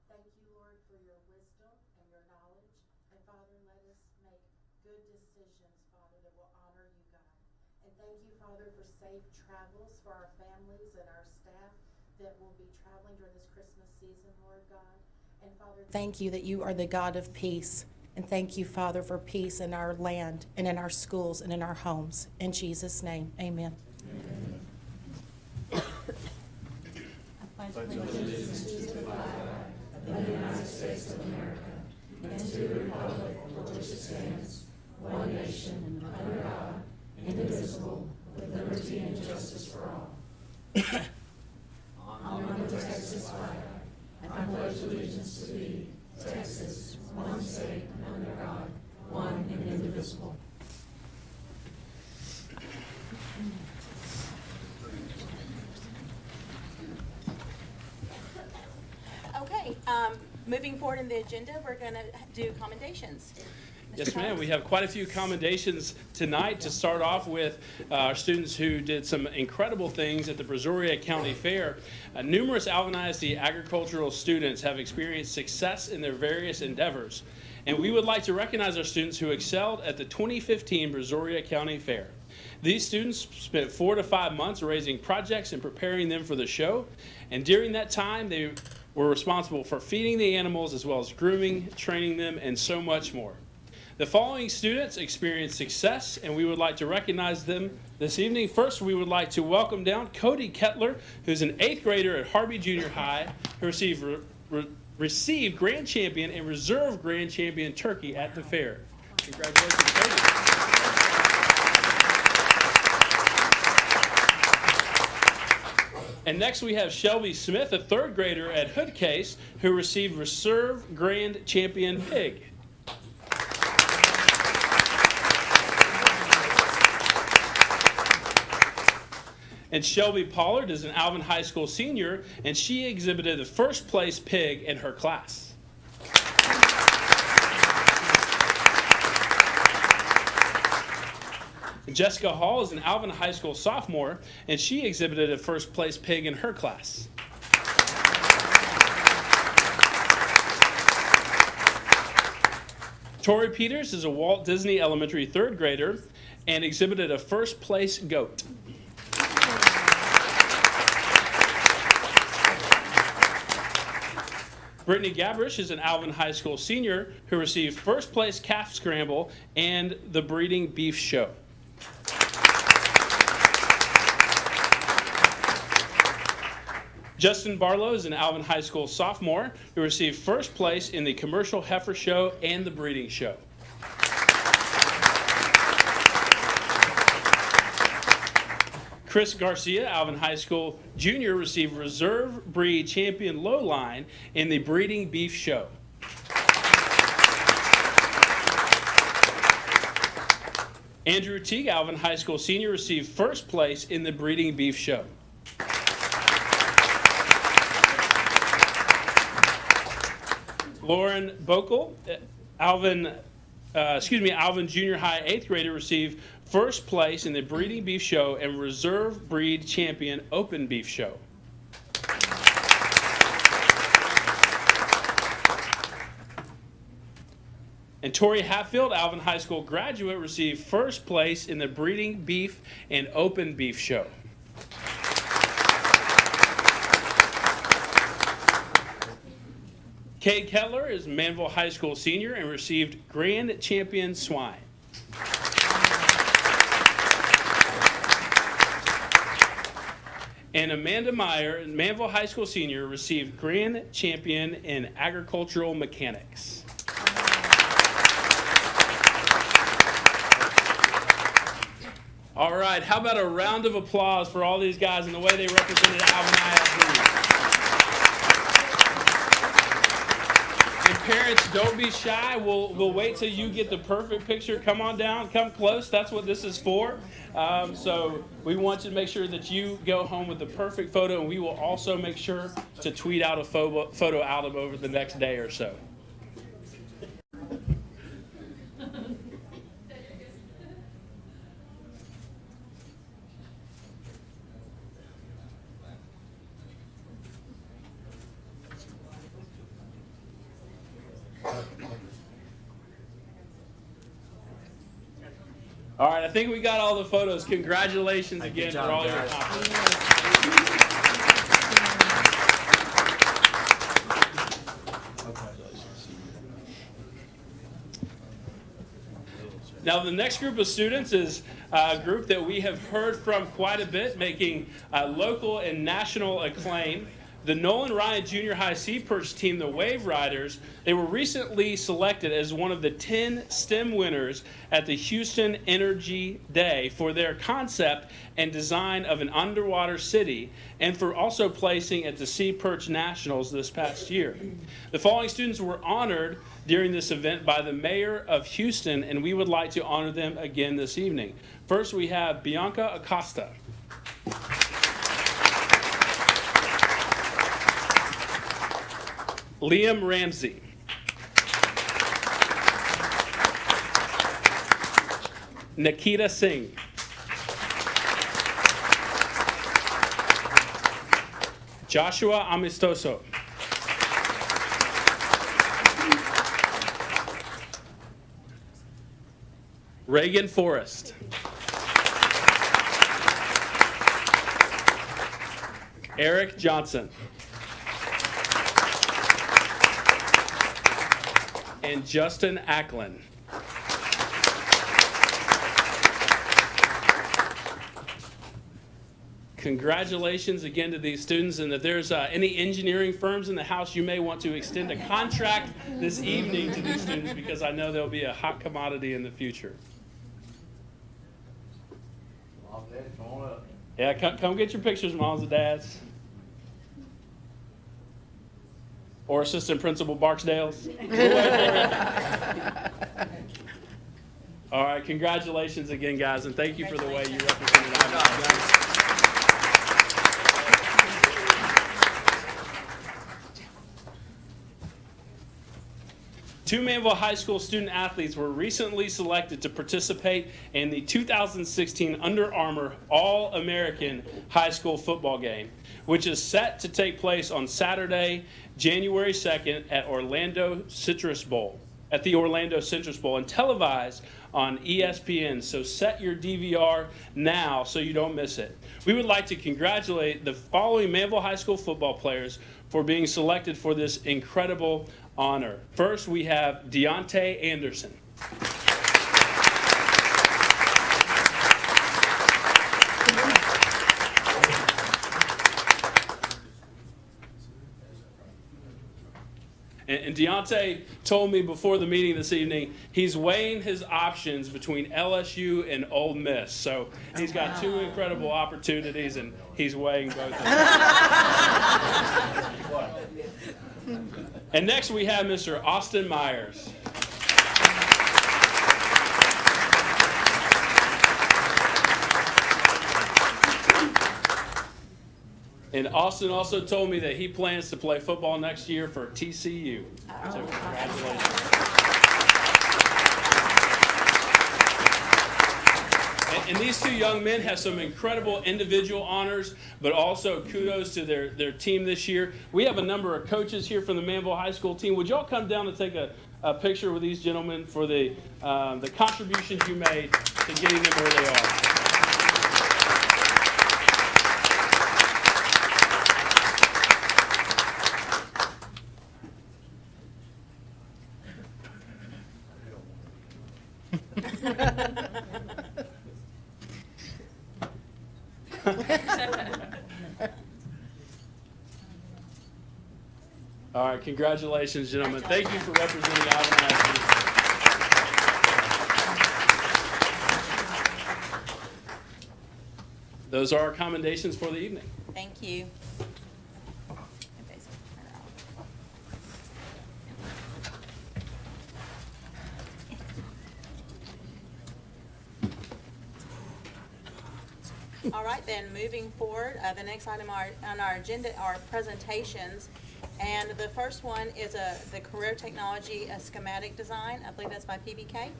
Thank you, Lord, for your wisdom and your knowledge. And Father, let us make good decisions, Father, that will honor you, God. And thank you, Father, for safe travels for our families and our staff that will be traveling during this Christmas season, Lord God. And Father, thank you that you are the God of peace. And thank you, Father, for peace in our land and in our schools and in our homes. In Jesus' name, amen. I pledge allegiance to the flag of the United States of America and to the republic for which it stands, one nation, under God, indivisible, with liberty and justice for all. Honor the Texas flag. I pledge allegiance to thee, Texas, one state, under God, one and indivisible. Okay, moving forward in the agenda, we're going to do commendations. Yes, ma'am. We have quite a few commendations tonight. To start off with our students who did some incredible things at the Brazoria County Fair. Numerous Alvin ISD agricultural students have experienced success in their various endeavors. And we would like to recognize our students who excelled at the 2015 Brazoria County Fair. These students spent 4 to 5 months raising projects and preparing them for the show. And during that time, they were responsible for feeding the animals as well as grooming, training them, and so much more. The following students experienced success, and we would like to recognize them this evening. First, we would like to welcome down Cody Kettler, who's an 8th grader at Harvey Junior High, who received Grand Champion and Reserve Grand Champion Turkey at the fair. Congratulations, Cody. And next we have Shelby Smith, a 3rd grader at Hoodcase, who received Reserve Grand Champion Pig. And Shelby Pollard is an Alvin High School senior, and she exhibited the 1st place pig in her class. Jessica Hall is an Alvin High School sophomore, and she exhibited a 1st place pig in her class. Tori Peters is a Walt Disney Elementary 3rd grader and exhibited a 1st place goat. Brittany Gabrish is an Alvin High School senior who received 1st place calf scramble and the breeding beef show. Justin Barlow is an Alvin High School sophomore who received 1st place in the commercial heifer show and the breeding show. Chris Garcia, Alvin High School junior, received Reserve Breed Champion Lowline in the breeding beef show. Andrew Teague, Alvin High School senior, received 1st place in the breeding beef show. Lauren Bokel, Alvin Junior High 8th grader, received 1st place in the breeding beef show and Reserve Breed Champion Open Beef show. And Tori Hatfield, Alvin High School graduate, received 1st place in the breeding beef and open beef show. Cade Kettler is Manville High School senior and received Grand Champion Swine. And Amanda Meyer, Manville High School senior, received Grand Champion in Agricultural Mechanics. All right, how about a round of applause for all these guys and the way they represented Alvin ISD. And parents, don't be shy. We'll wait till you get the perfect picture. Come on down, come close. That's what this is for. So we want you to make sure that you go home with the perfect photo, and we will also make sure to tweet out a photo out of over the next day or so. All right, I think we got all the photos. Congratulations again for all your accomplishments. Now, the next group of students is a group that we have heard from quite a bit, making local and national acclaim. The Nolan Ryan Junior High Sea Perch team, the Wave Riders, they were recently selected as one of the 10 STEM winners at the Houston Energy Day for their concept and design of an underwater city, and for also placing at the Sea Perch Nationals this past year. The following students were honored during this event by the mayor of Houston, and we would like to honor them again this evening. First, we have Bianca Acosta. Liam Ramsey. Nikita Singh. Joshua Amistoso. Reagan Forrest. Eric Johnson. And Justin Ackland. Congratulations again to these students, and if there's any engineering firms in the house, you may want to extend a contract this evening to these students, because I know they'll be a hot commodity in the future. Yeah, come get your pictures, moms and dads. Or Assistant Principal Barksdale's. All right, congratulations again, guys, and thank you for the way you represented us. Two Manville High School student athletes were recently selected to participate in the 2016 Under Armour All-American High School Football Game, which is set to take place on Saturday, January 2nd at the Orlando Citrus Bowl, and televised on ESPN. So set your DVR now so you don't miss it. We would like to congratulate the following Manville High School football players for being selected for this incredible honor. First, we have Deontay Anderson. And Deontay told me before the meeting this evening he's weighing his options between LSU and Ole Miss. So he's got two incredible opportunities, and he's weighing both of them. And next we have Mr. Austin Myers. And Austin also told me that he plans to play football next year for TCU. So congratulations. And these two young men have some incredible individual honors, but also kudos to their team this year. We have a number of coaches here from the Manville High School team. Would y'all come down and take a picture with these gentlemen for the contributions you made to getting them where they are? All right, congratulations, gentlemen. Thank you for representing Alvin ISD. Those are our commendations for the evening. Thank you. All right, then, moving forward, the next item on our agenda are presentations. And the first one is the Career Technology schematic design. I believe that's by PBK.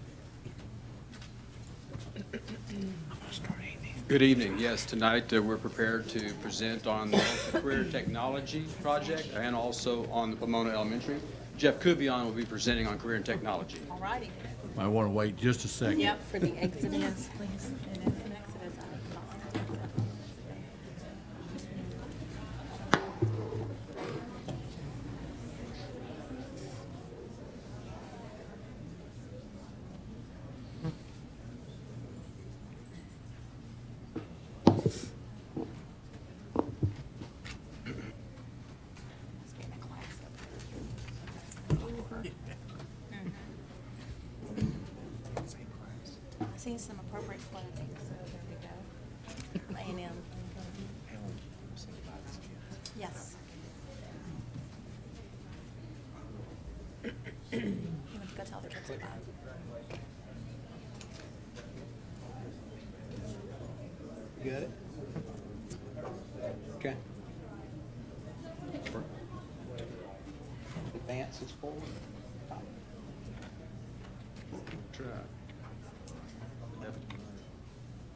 Good evening. Yes, tonight we're prepared to present on the Career Technology project and also on the Pomona Elementary. Jeff Kuvion will be presenting on Career and Technology. All righty. I want to wait just a second. Yep, for the Exodus. Please. It is an Exodus. Seeing some appropriate clothing, so there we go. A&M. Yes. You want to go tell the kids about it. You got it? Okay. Advance is forward. Try.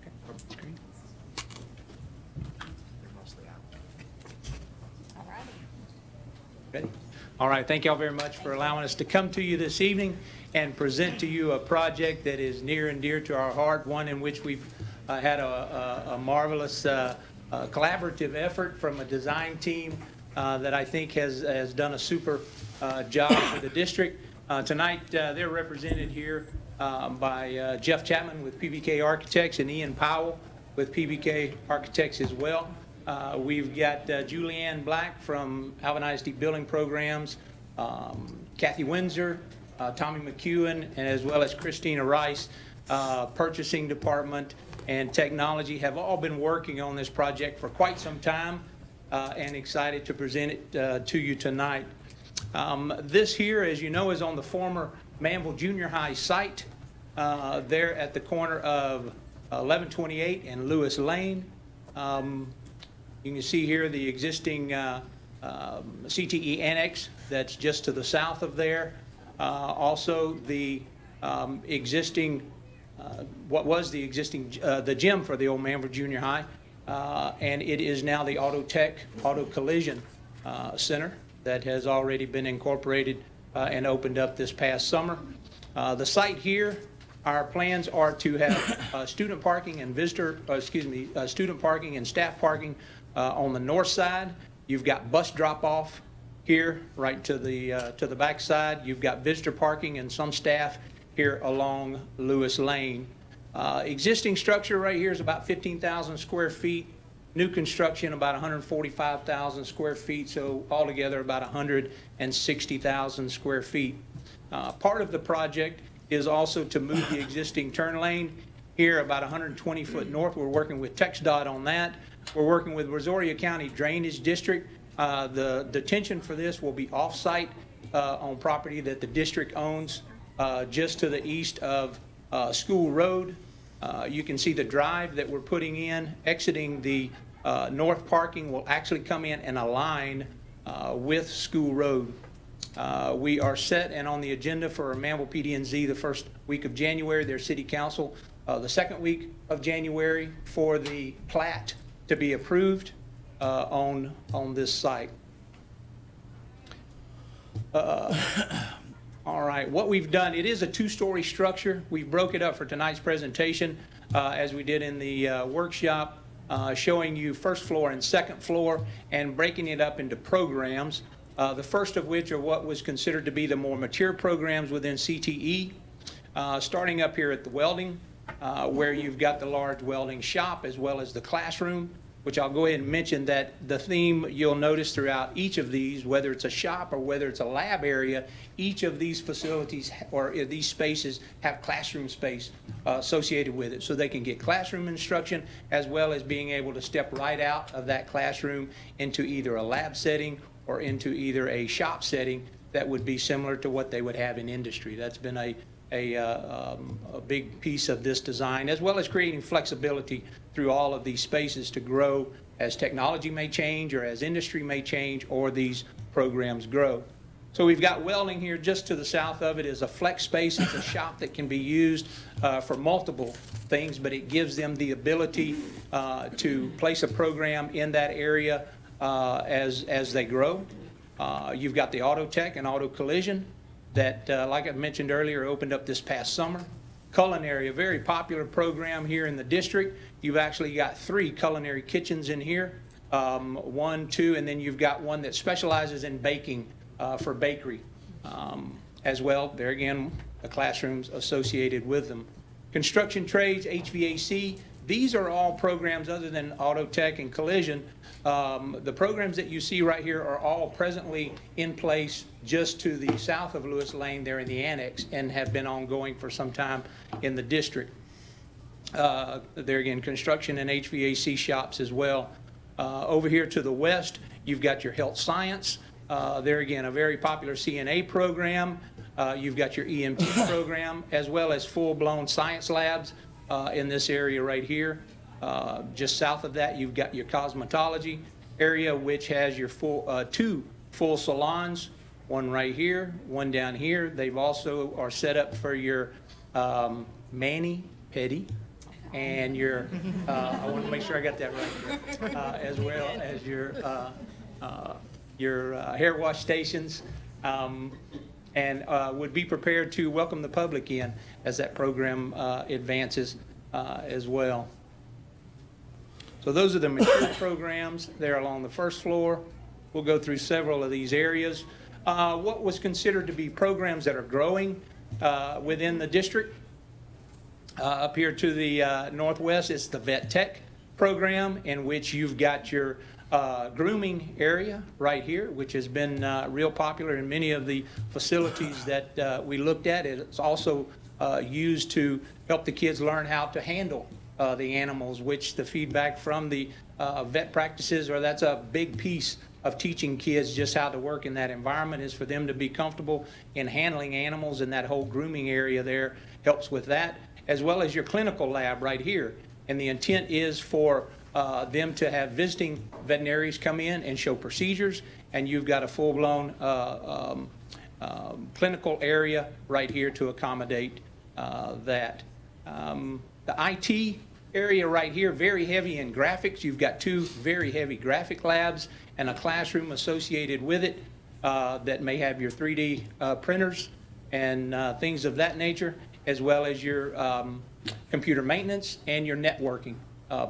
Okay, over the screen. All righty. Ready? All right, thank y'all very much for allowing us to come to you this evening and present to you a project that is near and dear to our heart, one in which we've had a marvelous collaborative effort from a design team that I think has done a super job for the district. Tonight, they're represented here by Jeff Chapman with PBK Architects and Ian Powell with PBK Architects as well. We've got Julianne Black from Alvin ISD Building Programs, Kathy Windsor, Tommy McEwen, and as well as Christina Rice, Purchasing Department and Technology have all been working on this project for quite some time and excited to present it to you tonight. This here, as you know, is on the former Manville Junior High site there at the corner of 1128 and Lewis Lane. You can see here the existing CTE annex that's just to the south of there. Also the existing, what was the existing, the gym for the old Manville Junior High, and it is now the Auto Collision Center that has already been incorporated and opened up this past summer. The site here, our plans are to have student parking and student parking and staff parking on the north side. You've got bus drop-off here right to the back side. You've got visitor parking and some staff here along Lewis Lane. Existing structure right here is about 15,000 square feet. New construction about 145,000 square feet, so altogether about 160,000 square feet. Part of the project is also to move the existing turn lane here about 120 foot north. We're working with TxDOT on that. We're working with Brazoria County Drainage District. The detention for this will be off-site on property that the district owns just to the east of School Road. You can see the drive that we're putting in, exiting the north parking will actually come in and align with School Road. We are set and on the agenda for Manville PD&Z the first week of January, their city council, the second week of January for the plat to be approved on this site. All right, what we've done, it is a two-story structure. We broke it up for tonight's presentation as we did in the workshop, showing you first floor and second floor and breaking it up into programs. The first of which are what was considered to be the more mature programs within CTE, starting up here at the welding, where you've got the large welding shop as well as the classroom, which I'll go ahead and mention that the theme you'll notice throughout each of these, whether it's a shop or whether it's a lab area, each of these facilities or these spaces have classroom space associated with it, so they can get classroom instruction as well as being able to step right out of that classroom into either a lab setting or into either a shop setting that would be similar to what they would have in industry. That's been a big piece of this design, as well as creating flexibility through all of these spaces to grow as technology may change or as industry may change or these programs grow. So we've got welding here. Just to the south of it is a flex space. It's a shop that can be used for multiple things, but it gives them the ability to place a program in that area as they grow. You've got the auto tech and auto collision. that, like I mentioned earlier, opened up this past summer. Culinary, a very popular program here in the district. You've actually got 3 culinary kitchens in here, 1, 2, and then you've got one that specializes in baking for bakery as well. There again, the classrooms associated with them. Construction trades, HVAC, these are all programs other than auto tech and collision. The programs that you see right here are all presently in place just to the south of Lewis Lane there in the annex and have been ongoing for some time in the district. There again, construction and HVAC shops as well. Over here to the west, you've got your health science. There again, a very popular CNA program. You've got your EMT program, as well as full-blown science labs in this area right here. Just south of that, you've got your cosmetology area, which has your 2 full salons, one right here, one down here. They've also are set up for your mani-pedi and your, I want to make sure I got that right, as well as your hair wash stations, and would be prepared to welcome the public in as that program advances as well. So those are the mature programs there along the first floor. We'll go through several of these areas. What was considered to be programs that are growing within the district. Up here to the northwest, it's the Vet Tech program, in which you've got your grooming area right here, which has been real popular in many of the facilities that we looked at. It's also used to help the kids learn how to handle the animals, which the feedback from the vet practices, or that's a big piece of teaching kids just how to work in that environment, is for them to be comfortable in handling animals, and that whole grooming area there helps with that, as well as your clinical lab right here. And the intent is for them to have visiting veterinarians come in and show procedures, and you've got a full-blown clinical area right here to accommodate that. The IT area right here, very heavy in graphics. You've got 2 very heavy graphic labs and a classroom associated with it that may have your 3D printers and things of that nature, as well as your computer maintenance and your networking.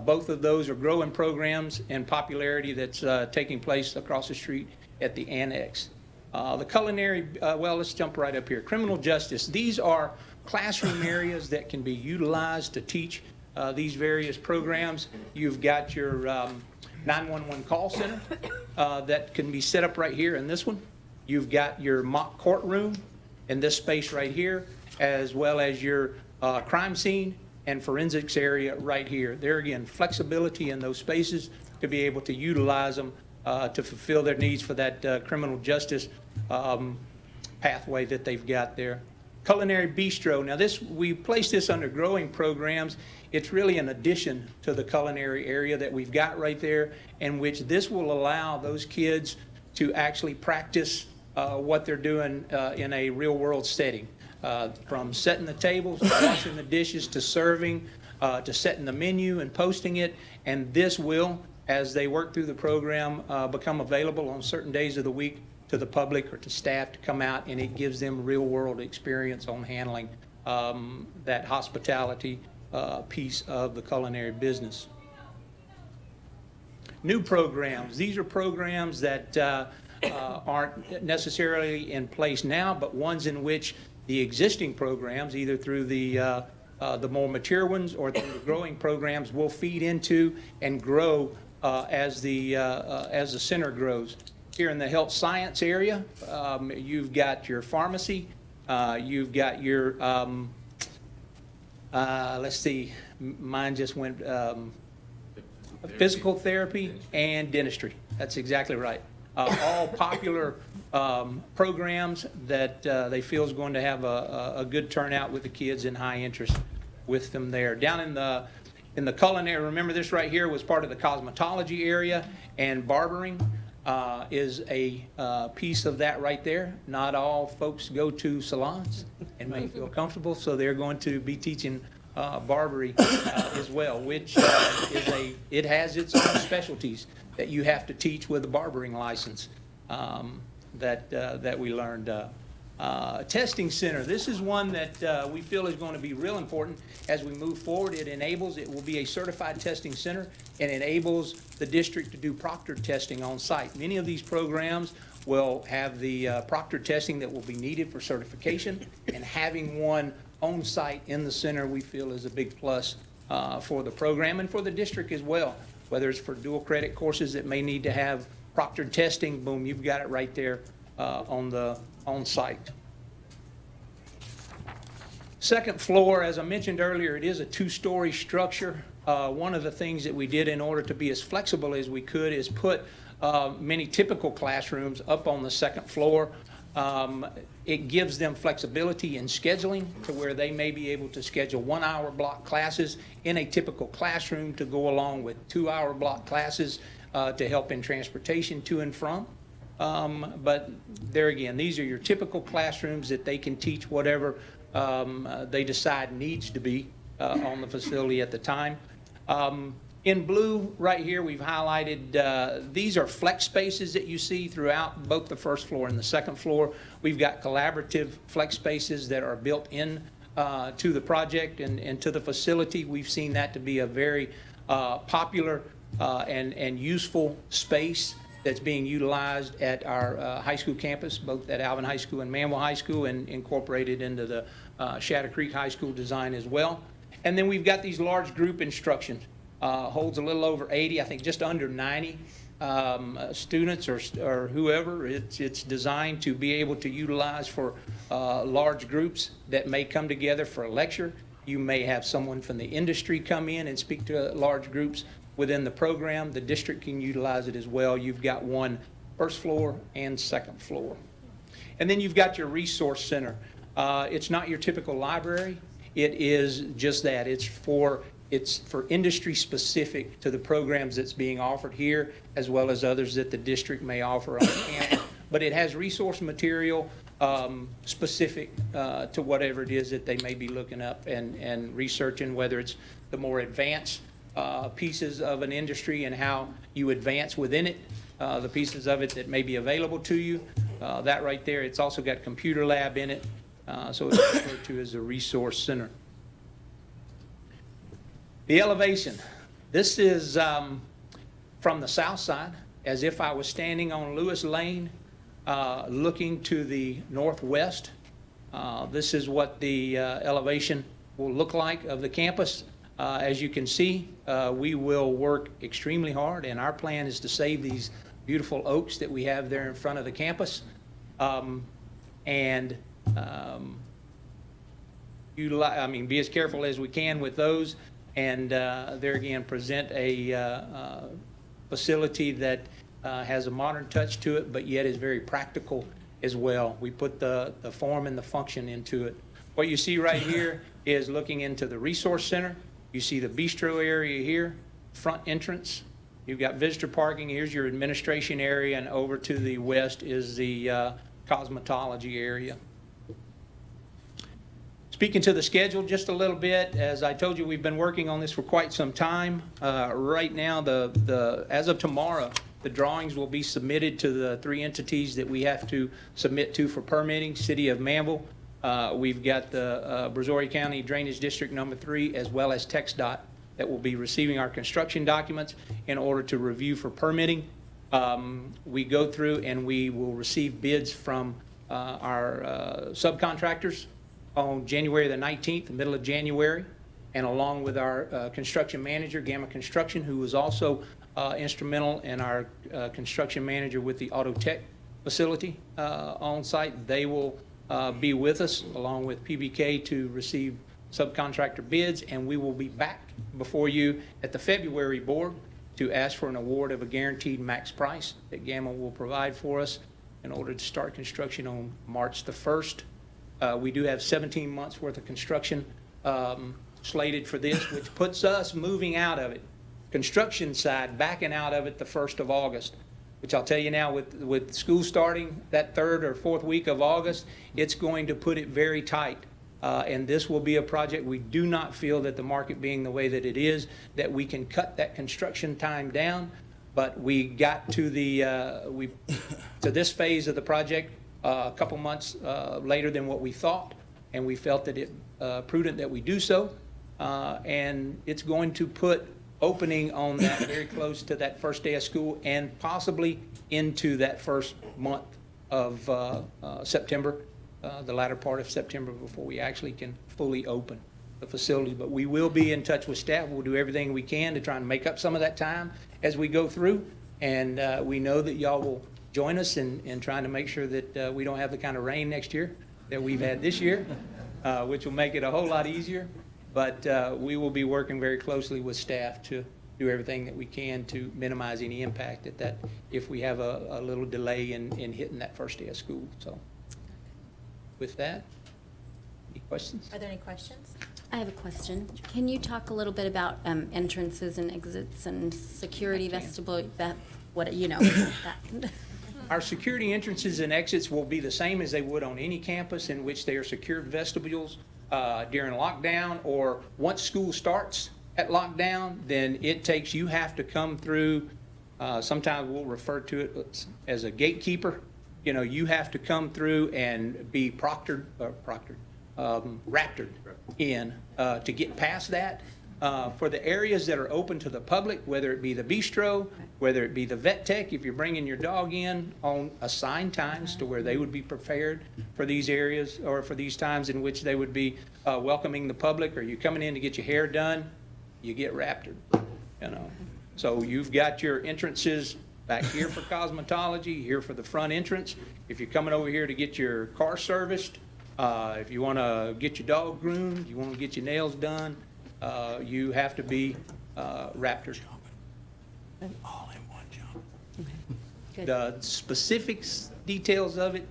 Both of those are growing programs and popularity that's taking place across the street at the annex. The culinary, well, let's jump right up here. Criminal justice. These are classroom areas that can be utilized to teach these various programs. You've got your 911 call center that can be set up right here in this one. You've got your mock courtroom in this space right here, as well as your crime scene and forensics area right here. There again, flexibility in those spaces to be able to utilize them to fulfill their needs for that criminal justice pathway that they've got there. Culinary bistro. Now we place this under growing programs. It's really an addition to the culinary area that we've got right there, in which this will allow those kids to actually practice what they're doing in a real world setting. From setting the tables, to washing the dishes, to serving, to setting the menu and posting it. And this will, as they work through the program, become available on certain days of the week to the public or to staff to come out, and it gives them real world experience on handling that hospitality piece of the culinary business. New programs. These are programs that aren't necessarily in place now, but ones in which the existing programs, either through the more mature ones or through the growing programs, will feed into and grow as the center grows. Here in the health science area, you've got your pharmacy, you've got your, let's see, mine just went, physical therapy and dentistry. That's exactly right. All popular programs that they feel is going to have a good turnout with the kids and high interest with them there. Down in the culinary, remember this right here was part of the cosmetology area, and barbering is a piece of that right there. Not all folks go to salons and may feel comfortable, so they're going to be teaching barbery as well, which it has its own specialties that you have to teach with a barbering license that we learned Testing center. This is one that we feel is going to be real important as we move forward. It will be a certified testing center and enables the district to do proctor testing on site. Many of these programs will have the proctor testing that will be needed for certification, and having one on site in the center we feel is a big plus for the program and for the district as well. Whether it's for dual credit courses that may need to have proctored testing, boom, you've got it right there on site. Second floor, as I mentioned earlier, it is a two-story structure. One of the things that we did in order to be as flexible as we could is put many typical classrooms up on the second floor. It gives them flexibility in scheduling to where they may be able to schedule 1-hour block classes in a typical classroom to go along with 2-hour block classes to help in transportation to and from. But there again, these are your typical classrooms that they can teach whatever they decide needs to be on the facility at the time. In blue right here, we've highlighted, these are flex spaces that you see throughout both the first floor and the second floor. We've got collaborative flex spaces that are built in to the project and to the facility. We've seen that to be a very popular and useful space that's being utilized at our high school campus, both at Alvin High School and Manville High School, and incorporated into the Shadow Creek High School design as well. And then we've got these large group instructions. Holds a little over 80, I think just under 90 students or whoever. It's designed to be able to utilize for large groups that may come together for a lecture. You may have someone from the industry come in and speak to large groups within the program. The district can utilize it as well. You've got one first floor and second floor. And then you've got your resource center. It's not your typical library. It is just that. It's for industry specific to the programs that's being offered here, as well as others that the district may offer on campus. But it has resource material specific to whatever it is that they may be looking up and researching, whether it's the more advanced pieces of an industry and how you advance within it, the pieces of it that may be available to you. That right there, it's also got computer lab in it, so it's referred to as a resource center. The elevation. This is from the south side, as if I was standing on Lewis Lane looking to the northwest. This is what the elevation will look like of the campus. As you can see, we will work extremely hard, and our plan is to save these beautiful oaks that we have there in front of the campus, and be as careful as we can with those, and there again present a facility that has a modern touch to it, but yet is very practical as well. We put the form and the function into it. What you see right here is looking into the resource center. You see the bistro area here, front entrance. You've got visitor parking. Here's your administration area, and over to the west is the cosmetology area. Speaking to the schedule just a little bit, as I told you, we've been working on this for quite some time. Right now, as of tomorrow, the drawings will be submitted to the 3 entities that we have to submit to for permitting. City of Manville, we've got the Brazoria County Drainage District number 3, as well as TxDOT, that will be receiving our construction documents in order to review for permitting. We go through and we will receive bids from our subcontractors on January the 19th, the middle of January, and along with our construction manager, Gamma Construction, who was also instrumental in our construction manager with the Auto Tech facility on site. They will be with us along with PBK to receive subcontractor bids, and we will be back before you at the February board to ask for an award of a guaranteed max price that Gamma will provide for us in order to start construction on March the 1st. We do have 17 months worth of construction slated for this, which puts us moving out of it, construction side, backing out of it the 1st of August, which I'll tell you now, with school starting that 3rd or 4th week of August, it's going to put it very tight. And this will be a project we do not feel that the market being the way that it is, that we can cut that construction time down. But we got to to this phase of the project a couple months later than what we thought, and we felt that it prudent that we do so. And it's going to put opening on that very close to that first day of school and possibly into that first month of September, the latter part of September, before we actually can fully open the facility. But we will be in touch with staff. We'll do everything we can to try and make up some of that time as we go through. And we know that y'all will join us in trying to make sure that we don't have the kind of rain next year that we've had this year, which will make it a whole lot easier. But we will be working very closely with staff to do everything that we can to minimize any impact that if we have a little delay in hitting that first day of school. So with that, any questions? Are there any questions? I have a question. Can you talk a little bit about entrances and exits and security vestibule, that, what, you know, that? Our security entrances and exits will be the same as they would on any campus in which they are secured vestibules during lockdown, or once school starts at lockdown, then you have to come through, sometimes we'll refer to it as a gatekeeper. You know, you have to come through and be raptored in to get past that. For the areas that are open to the public, whether it be the bistro, whether it be the vet tech, if you're bringing your dog in on assigned times to where they would be prepared for these areas, or for these times in which they would be welcoming the public, or you're coming in to get your hair done, you get raptored, you know. So you've got your entrances back here for cosmetology, here for the front entrance. If you're coming over here to get your car serviced, if you want to get your dog groomed, you want to get your nails done, you have to be raptored. All in one jump. Good. The specifics, details of it,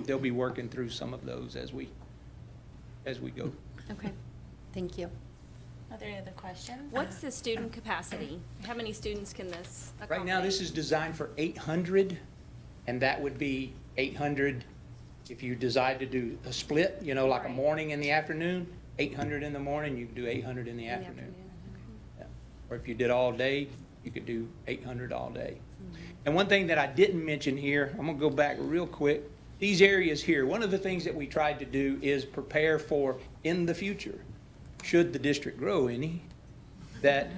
they'll be working through some of those as we go. Okay, thank you. Are there any other questions? What's the student capacity? How many students can this accommodate? Right now, this is designed for 800, and that would be 800 if you decide to do a split, you know, like a Right. morning and the afternoon, 800 in the morning, you can do 800 in the afternoon. Yeah. Or if you did all day, you could do 800 all day. And one thing that I didn't mention here, I'm gonna go back real quick. These areas here, one of the things that we tried to do is prepare for in the future, should the district grow any, that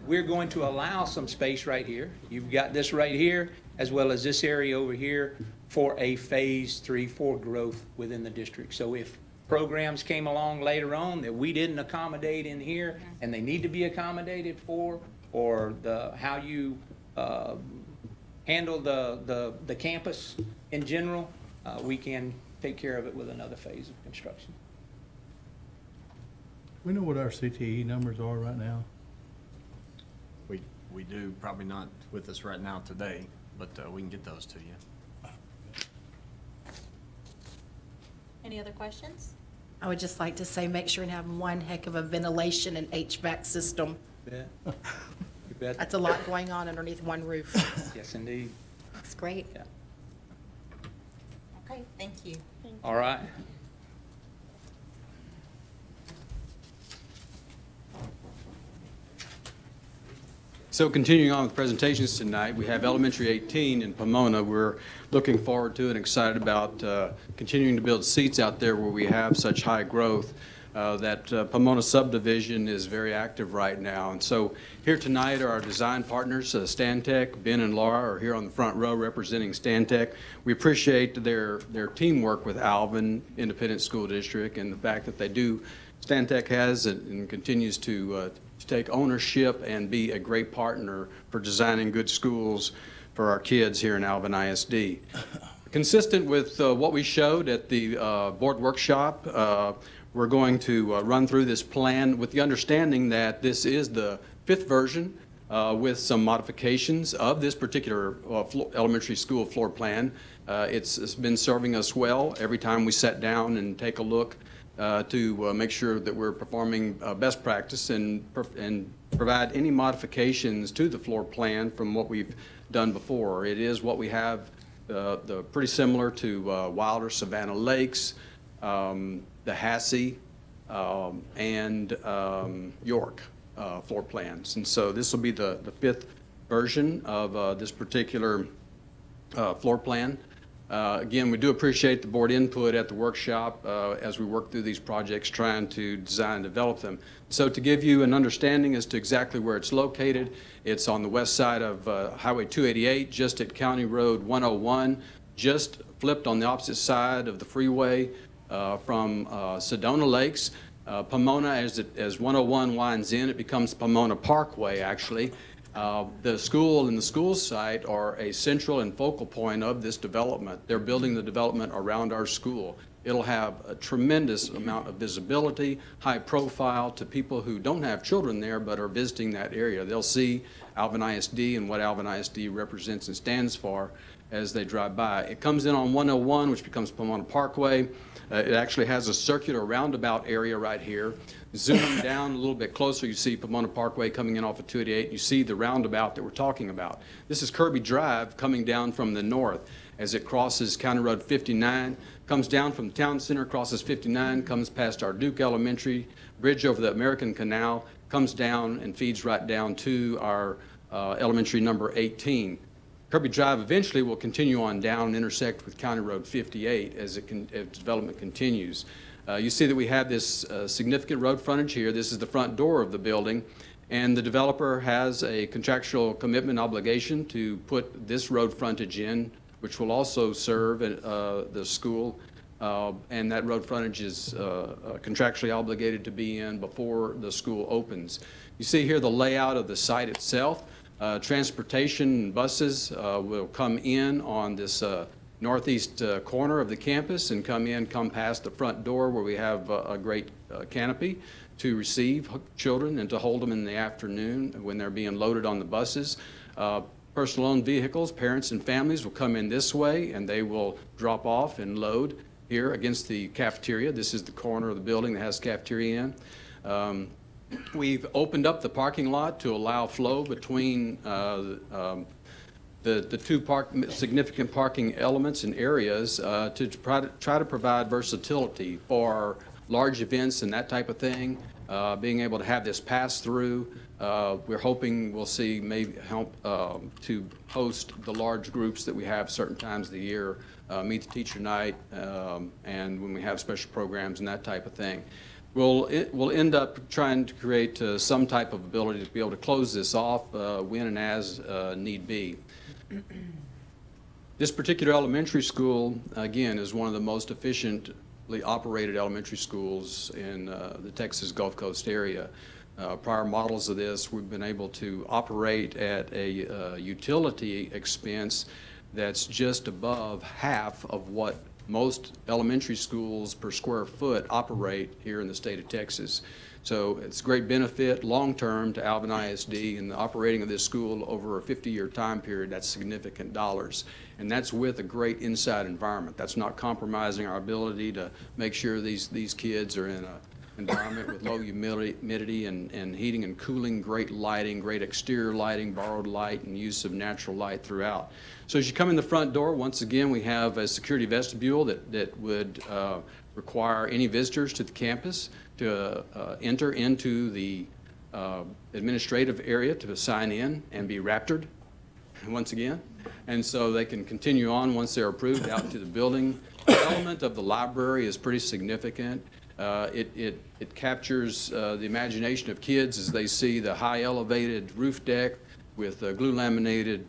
we're going to allow some space right here. You've got this right here, as well as this area over here, for a phase 3-4 growth within the district. So if programs came along later on that we didn't accommodate in here, and they need to be accommodated for, or how you handle the campus in general, we can take care of it with another phase of construction. We know what our CTE numbers are right now. We do, probably not with us right now today, but we can get those to you. Any other questions? I would just like to say, make sure and have one heck of a ventilation and HVAC system. You bet. That's a lot going on underneath one roof. Yes, indeed. Looks great. Yeah. Okay, thank you. All right. So continuing on with presentations tonight, we have Elementary 18 in Pomona. We're looking forward to and excited about continuing to build seats out there where we have such high growth. That Pomona subdivision is very active right now. And so here tonight are our design partners, Stantec. Ben and Laura are here on the front row representing Stantec. We appreciate their teamwork with Alvin Independent School District and the fact that they do, Stantec has and continues to take ownership and be a great partner for designing good schools for our kids here in Alvin ISD. Consistent with what we showed at the board workshop, we're going to run through this plan with the understanding that this is the 5th version with some modifications of this particular elementary school floor plan. It's been serving us well every time we sit down and take a look to make sure that we're performing best practice and provide any modifications to the floor plan from what we've done before. It is what we have, pretty similar to Wilder Savannah Lakes, the Hassey, and York floor plans. And so this will be the 5th version of this particular floor plan. Again, we do appreciate the board input at the workshop as we work through these projects, trying to design and develop them. So to give you an understanding as to exactly where it's located, it's on the west side of Highway 288, just at County Road 101, just flipped on the opposite side of the freeway from Sedona Lakes. Pomona, as 101 winds in, it becomes Pomona Parkway, actually. The school and the school site are a central and focal point of this development. They're building the development around our school. It'll have a tremendous amount of visibility, high profile to people who don't have children there but are visiting that area. They'll see Alvin ISD and what Alvin ISD represents and stands for as they drive by. It comes in on 101, which becomes Pomona Parkway. It actually has a circular roundabout area right here. Zooming down a little bit closer, you see Pomona Parkway coming in off of 288. You see the roundabout that we're talking about. This is Kirby Drive coming down from the north as it crosses County Road 59, comes down from the town center, crosses 59, comes past our Duke Elementary, bridge over the American Canal, comes down and feeds right down to our elementary number 18. Kirby Drive eventually will continue on down and intersect with County Road 58 as development continues. You see that we have this significant road frontage here. This is the front door of the building, and the developer has a contractual commitment obligation to put this road frontage in, which will also serve the school, and that road frontage is contractually obligated to be in before the school opens. You see here the layout of the site itself. Transportation buses will come in on this northeast corner of the campus and come past the front door where we have a great canopy to receive children and to hold them in the afternoon when they're being loaded on the buses. Personal owned vehicles, parents and families will come in this way and they will drop off and load here against the cafeteria. This is the corner of the building that has cafeteria in. We've opened up the parking lot to allow flow between the two significant parking elements and areas to try to provide versatility for large events and that type of thing. Being able to have this pass through, we're hoping we'll see maybe help to host the large groups that we have certain times of the year, meet the teacher night, and when we have special programs and that type of thing. We'll end up trying to create some type of ability to be able to close this off when and as need be. This particular elementary school, again, is one of the most efficiently operated elementary schools in the Texas Gulf Coast area. Prior models of this, we've been able to operate at a utility expense that's just above half of what most elementary schools per square foot operate here in the state of Texas. So it's a great benefit long-term to Alvin ISD in the operating of this school over a 50-year time period. That's significant dollars. And that's with a great inside environment. That's not compromising our ability to make sure these kids are in an environment with low humidity and heating and cooling, great lighting, great exterior lighting, borrowed light, and use of natural light throughout. So as you come in the front door, once again, we have a security vestibule that would require any visitors to the campus to enter into the administrative area to sign in and be raptured once again. And so they can continue on once they're approved out to the building. The element of the library is pretty significant. It captures the imagination of kids as they see the high elevated roof deck with glue laminated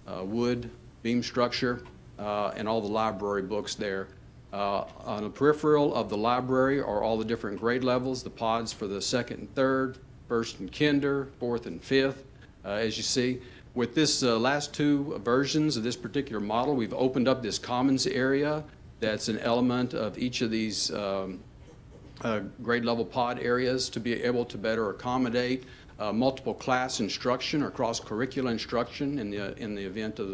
wood beam structure and all the library books there. On the peripheral of the library are all the different grade levels, the pods for the second and third, first and kinder, fourth and fifth, as you see. With this last two versions of this particular model, we've opened up this commons area that's an element of each of these grade level pod areas to be able to better accommodate multiple class instruction or cross-curricular instruction in the event of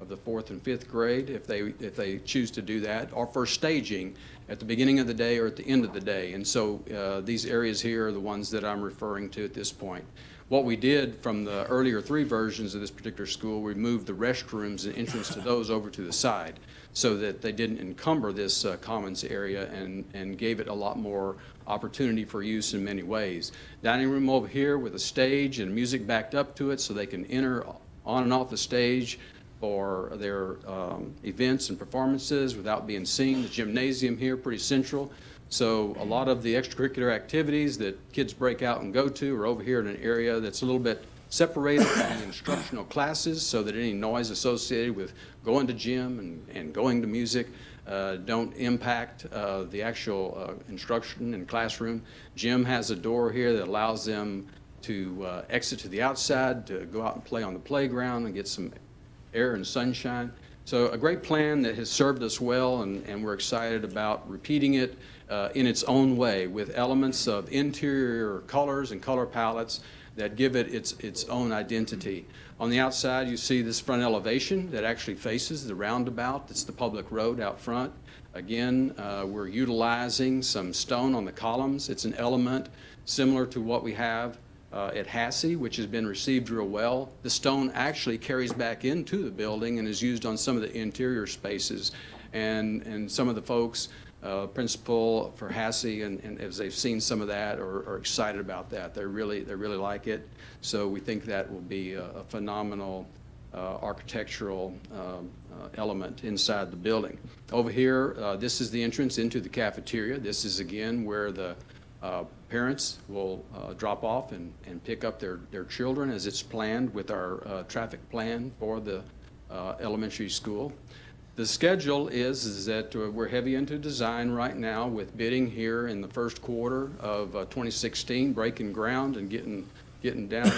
the fourth and fifth grade, if they choose to do that, or for staging at the beginning of the day or at the end of the day. And so these areas here are the ones that I'm referring to at this point. What we did from the earlier three versions of this particular school, we moved the restrooms and entrance to those over to the side so that they didn't encumber this commons area and gave it a lot more opportunity for use in many ways. Dining room over here with a stage and music backed up to it so they can enter on and off the stage for their events and performances without being seen. The gymnasium here, pretty central. So a lot of the extracurricular activities that kids break out and go to are over here in an area that's a little bit separated from the instructional classes, so that any noise associated with going to gym and going to music don't impact the actual instruction in classroom. Gym has a door here that allows them to exit to the outside, to go out and play on the playground and get some air and sunshine. So a great plan that has served us well, and we're excited about repeating it in its own way with elements of interior colors and color palettes that give it its own identity. On the outside, you see this front elevation that actually faces the roundabout. That's the public road out front. Again, we're utilizing some stone on the columns. It's an element similar to what we have at Hassey, which has been received real well. The stone actually carries back into the building and is used on some of the interior spaces. And some of the folks, principal for Hassey, and as they've seen some of that, are excited about that. They really like it. So we think that will be a phenomenal architectural element inside the building. Over here, this is the entrance into the cafeteria. This is again where the parents will drop off and pick up their children as it's planned with our traffic plan for the elementary school. The schedule is that we're heavy into design right now with bidding here in the first quarter of 2016, breaking ground and getting down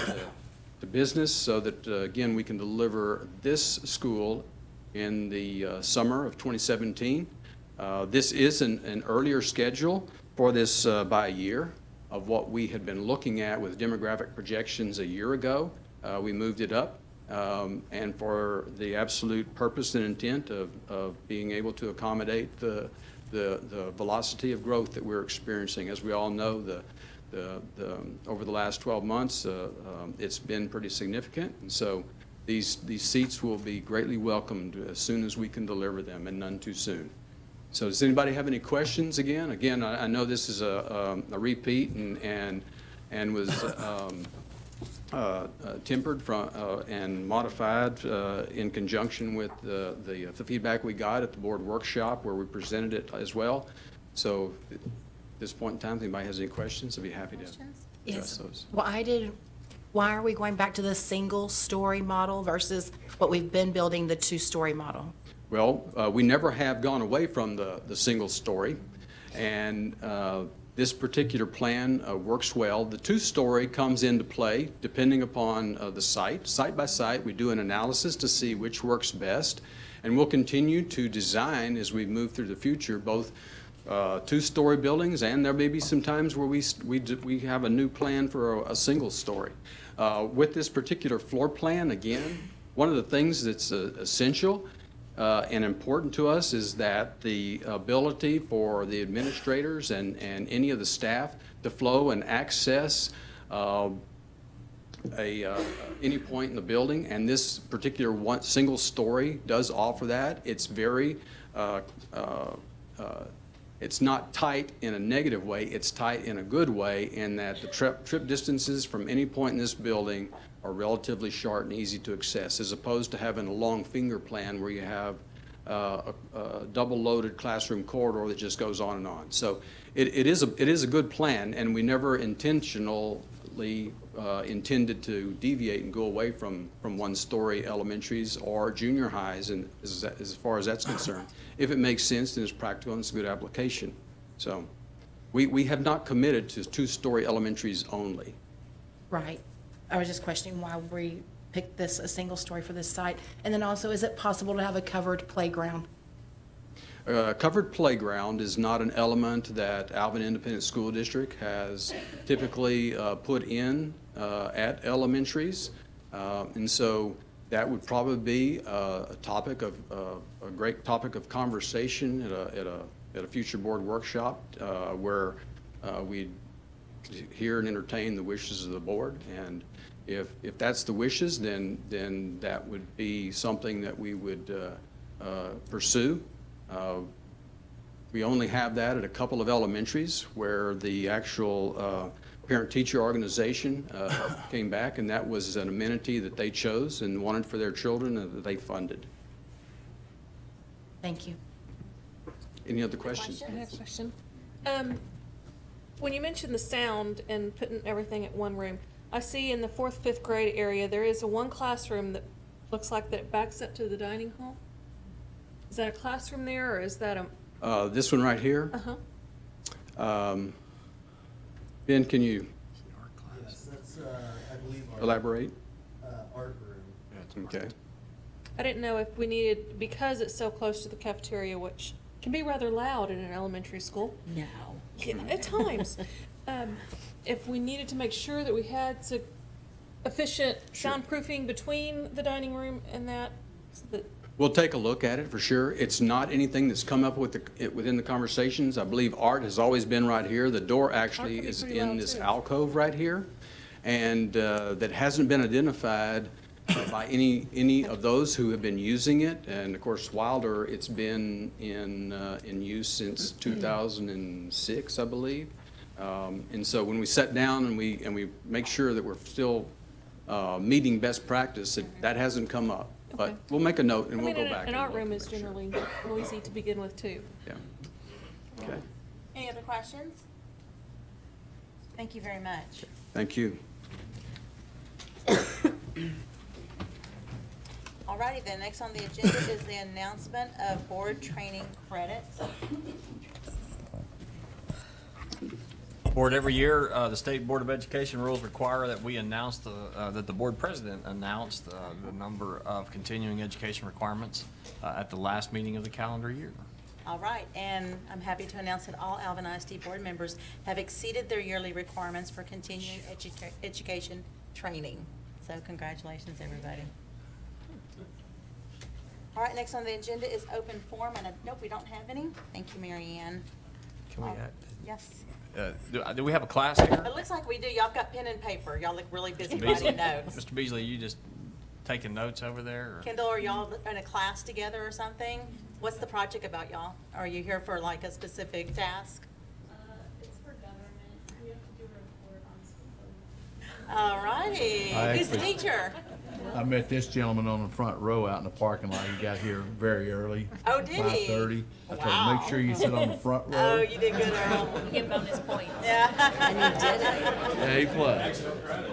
to business so that, again, we can deliver this school in the summer of 2017. This is an earlier schedule for this by a year of what we had been looking at with demographic projections a year ago. We moved it up. And for the absolute purpose and intent of being able to accommodate the velocity of growth that we're experiencing. As we all know, over the last 12 months, it's been pretty significant, and so these seats will be greatly welcomed as soon as we can deliver them, and none too soon. So does anybody have any questions again? Again, I know this is a repeat and was tempered from and modified in conjunction with the feedback we got at the board workshop where we presented it as well. So at this point in time, if anybody has any questions, I'd be happy to address Yes. those. Why are we going back to the single-story model versus what we've been building, the two-story model? Well, we never have gone away from the single story, and this particular plan works well. The two-story comes into play depending upon the site. Site by site, we do an analysis to see which works best, and we'll continue to design as we move through the future, both two-story buildings, and there may be some times where we have a new plan for a single story. With this particular floor plan, again, one of the things that's essential and important to us is that the ability for the administrators and any of the staff to flow and access any point in the building, and this particular single story does offer that. It's very, it's not tight in a negative way, it's tight in a good way in that the trip distances from any point in this building are relatively short and easy to access, as opposed to having a long finger plan where you have a double-loaded classroom corridor that just goes on and on. So it is a good plan, and we never intentionally intended to deviate and go away from one-story elementaries or junior highs, and as far as that's concerned. If it makes sense and it's practical and it's a good application. So we have not committed to two-story elementaries only. Right. I was just questioning why we picked a single story for this site. And then also, is it possible to have a covered playground? Covered playground is not an element that Alvin Independent School District has typically put in at elementaries. And so that would probably be a great topic of conversation at a future board workshop where we'd hear and entertain the wishes of the board. And if that's the wishes, then that would be something that we would pursue. We only have that at a couple of elementaries where the actual parent-teacher organization came back, and that was an amenity that they chose and wanted for their children and that they funded. Thank you. Any other questions? I have a question. When you mentioned the sound and putting everything at one room, I see in the 4th, 5th grade area, there is one classroom that looks like that it backs up to the dining hall. Is that a classroom there, or is that a? This one right here? Ben, can you Yes, that's, I believe, our elaborate? art room. Okay. I didn't know if we needed, because it's so close to the cafeteria, which can be rather loud in an elementary school. No. At times. If we needed to make sure that we had efficient soundproofing between the dining room and that, so that We'll take a look at it for sure. It's not anything that's come up within the conversations. I believe art has always been right here. The door actually Art can be is pretty in loud, this too. alcove right here, and that hasn't been identified by any of those who have been using it. And of course, Wilder, it's been in use since 2006, I believe. And so when we sit down and we make sure that we're still meeting best practice, that hasn't come up. But Okay. we'll make a note and I we'll mean, go back. an and art look room to is make sure. generally noisy to begin with, too. Yeah. Okay. Any other questions? Thank you very much. Thank you. Alrighty then, next on the agenda is the announcement of board training credits. Board, every year, the State Board of Education rules require that we announce that the board president announced the number of continuing education requirements at the last meeting of the calendar year. All right, and I'm happy to announce that all Alvin ISD board members have exceeded their yearly requirements for continuing education training. So congratulations, everybody. All right, next on the agenda is open forum, and nope, we don't have any. Thank you, Mary Ann. Can we Yes. do we have a class here? It looks like we do. Y'all got pen and paper. Y'all look really busy Beasley? writing notes. Mr. Beasley, you just taking notes over there? Or? Kendall, are y'all in a class together or something? What's the project about, y'all? Are you here for like a specific task? It's for government. We have to do a report on school. All righty. Who's the actually- teacher? I met this gentleman on the front row out in the parking lot. He got here very early. Oh, did he? 5:30. I told him, Wow. make sure you sit on the front row. Oh, you did good, Earl. You get bonus points. Yeah. A plus.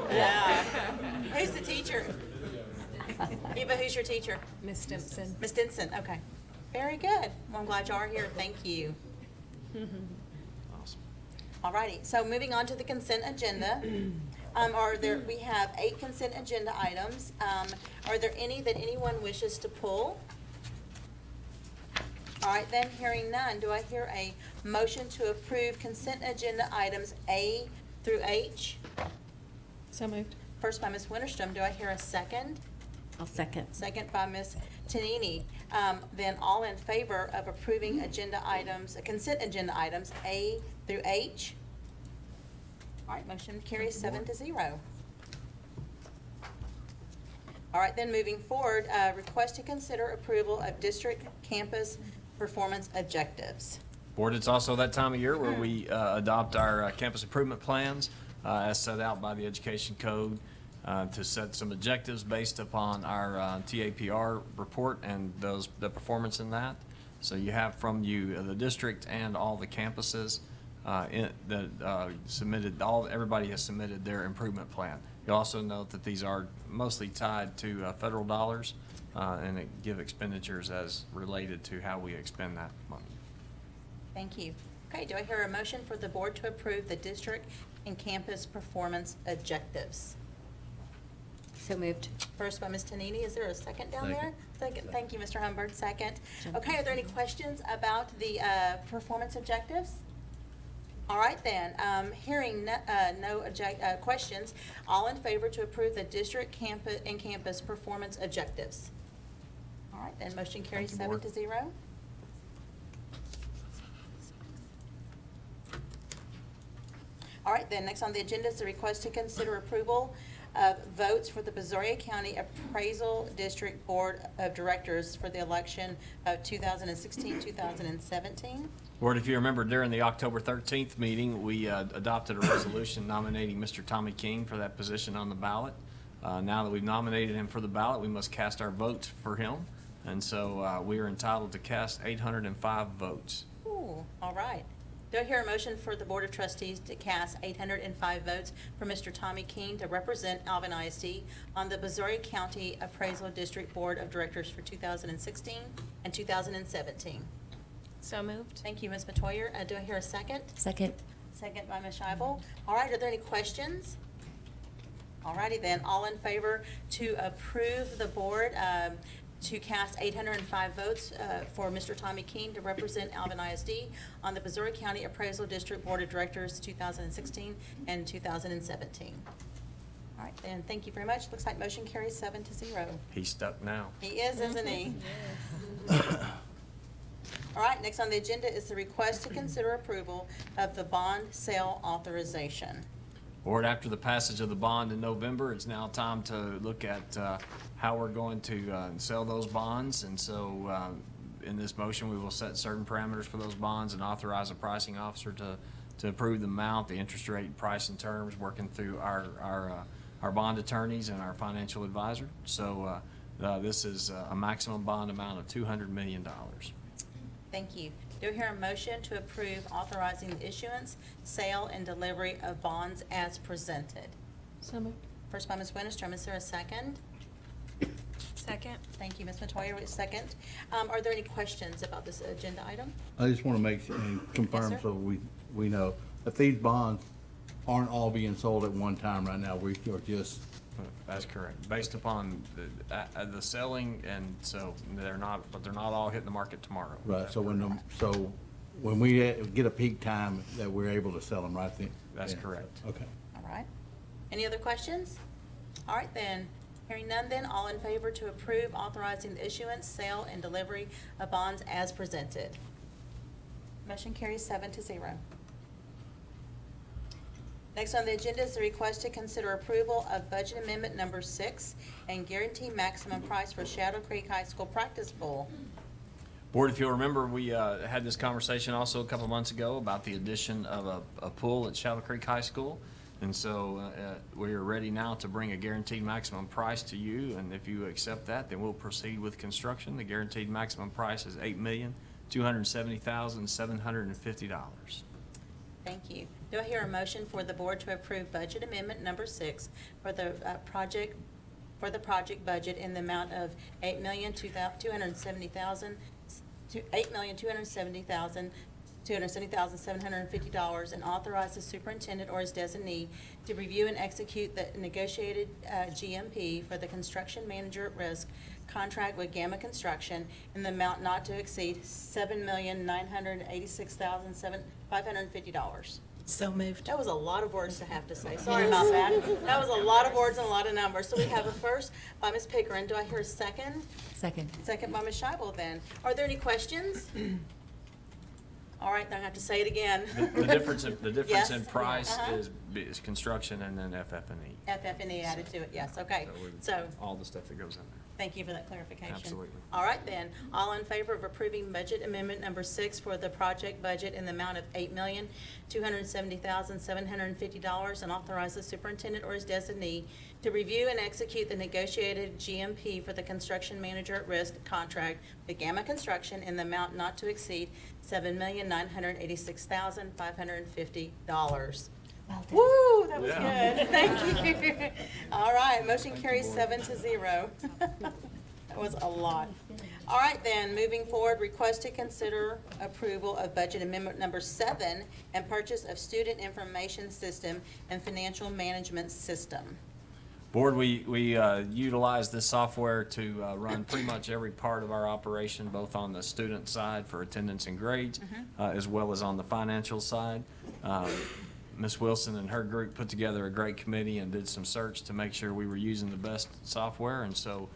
Yeah. Who's the teacher? Eva, who's your teacher? Miss Stimpson. Miss Denson, okay. Very good. Well, I'm glad you are here. Thank you. Awesome. All righty, so moving on to the consent agenda. We have 8 consent agenda items. Are there any that anyone wishes to pull? All right, then, hearing none, do I hear a motion to approve consent agenda items A through H? So moved. First by Ms. Winterstrom, do I hear a second? I'll second. Second by Ms. Tanini. Then all in favor of approving consent agenda items A through H? All right, motion carries 7-0. All right, then moving forward, request to consider approval of district campus performance objectives. Board, it's also that time of year where we adopt our campus improvement plans as set out by the Education Code to set some objectives based upon our TAPR report and the performance in that. So you have from the district and all the campuses everybody has submitted their improvement plan. You also note that these are mostly tied to federal dollars and it give expenditures as related to how we expend that money. Thank you. Okay, do I hear a motion for the board to approve the district and campus performance objectives? So moved. First by Ms. Tanini, is there a second down there? Second, thank you, Mr. Humbert, second. Okay, are there any questions about the performance objectives? All right then, hearing no questions, all in favor to approve the district campus performance objectives? All right, then motion carries Thank you, Board. 7-0. All right, then, next on the agenda is the request to consider approval of votes for the Brazoria County Appraisal District Board of Directors for the election of 2016-2017. Board, if you remember, during the October 13th meeting, we adopted a resolution nominating Mr. Tommy King for that position on the ballot. Now that we've nominated him for the ballot, we must cast our votes for him. And so we are entitled to cast 805 votes. Ooh, all right. Do I hear a motion for the Board of Trustees to cast 805 votes for Mr. Tommy King to represent Alvin ISD on the Brazoria County Appraisal District Board of Directors for 2016 and 2017? So moved. Thank you, Ms. Metoyer. Do I hear a second? Second. Second by Ms. Scheibel. All right, are there any questions? All righty then, all in favor to approve the board to cast 805 votes for Mr. Tommy King to represent Alvin ISD on the Brazoria County Appraisal District Board of Directors 2016 and 2017. All right, then, thank you very much. Looks like motion carries 7-0. He's stuck now. He is, isn't he? All right, next on the agenda is the request to consider approval of the bond sale authorization. Board, after the passage of the bond in November, it's now time to look at how we're going to sell those bonds. And so in this motion, we will set certain parameters for those bonds and authorize a pricing officer to approve the amount, the interest rate, price, and terms, working through our bond attorneys and our financial advisor. So this is a maximum bond amount of $200 million. Thank you. Do I hear a motion to approve authorizing the issuance, sale, and delivery of bonds as presented? So moved. First by Ms. Winterstrom, is there a second? Second. Thank you, Ms. Metoyer, with a second. Are there any questions about this agenda item? I just want to make and confirm Yes, sir. so we know that these bonds aren't all being sold at one time right now. We are just, That's correct. Based upon the selling, and so they're not, but they're not all hitting the market tomorrow. right, so when we get a peak time that we're able to sell them right then. That's yeah. correct. Okay. All right. Any other questions? All right, then. Hearing none, then, all in favor to approve authorizing the issuance, sale, and delivery of bonds as presented. Motion carries 7-0. Next on the agenda is the request to consider approval of budget amendment number 6 and guarantee maximum price for Shadow Creek High School practice pool. Board, if you'll remember, we had this conversation also a couple months ago about the addition of a pool at Shadow Creek High School. And so we are ready now to bring a guaranteed maximum price to you. And if you accept that, then we'll proceed with construction. The guaranteed maximum price is $8,270,750. Thank you. Do I hear a motion for the board to approve budget amendment number 6 for the project budget in the amount of $8,270,750 and authorize the superintendent or his designee to review and execute the negotiated GMP for the construction manager at risk contract with Gamma Construction in the amount not to exceed $7,986,550. So moved. That was a lot of words to have to say. Sorry about that. That was a lot of words and a lot of numbers. So we have a first by Ms. Pickering. Do I hear a second? Second. Second by Ms. Scheibel then. Are there any questions? All right, then I have to say it again. The difference in Yes. price Uh-huh. is construction and then FF&E. FF&E added to it, yes, okay. So, All the stuff that goes in there. thank you for that clarification. Absolutely. All right then, all in favor of approving budget amendment number 6 for the project budget in the amount of $8,270,750 and authorize the superintendent or his designee to review and execute the negotiated GMP for the construction manager at risk contract with Gamma Construction in the amount not to exceed $7,986,550. Well done. Woo, that was Yeah. good. Thank you. All right, motion carries 7-0. That was a lot. All right, then, moving forward, request to consider approval of budget amendment number 7 and purchase of student information system and financial management system. Board, we utilize this software to run pretty much every part of our operation, both on the student side for attendance and grades, as well as on the financial side. Ms. Wilson and her group put together a great committee and did some search to make sure we were using the best software. And so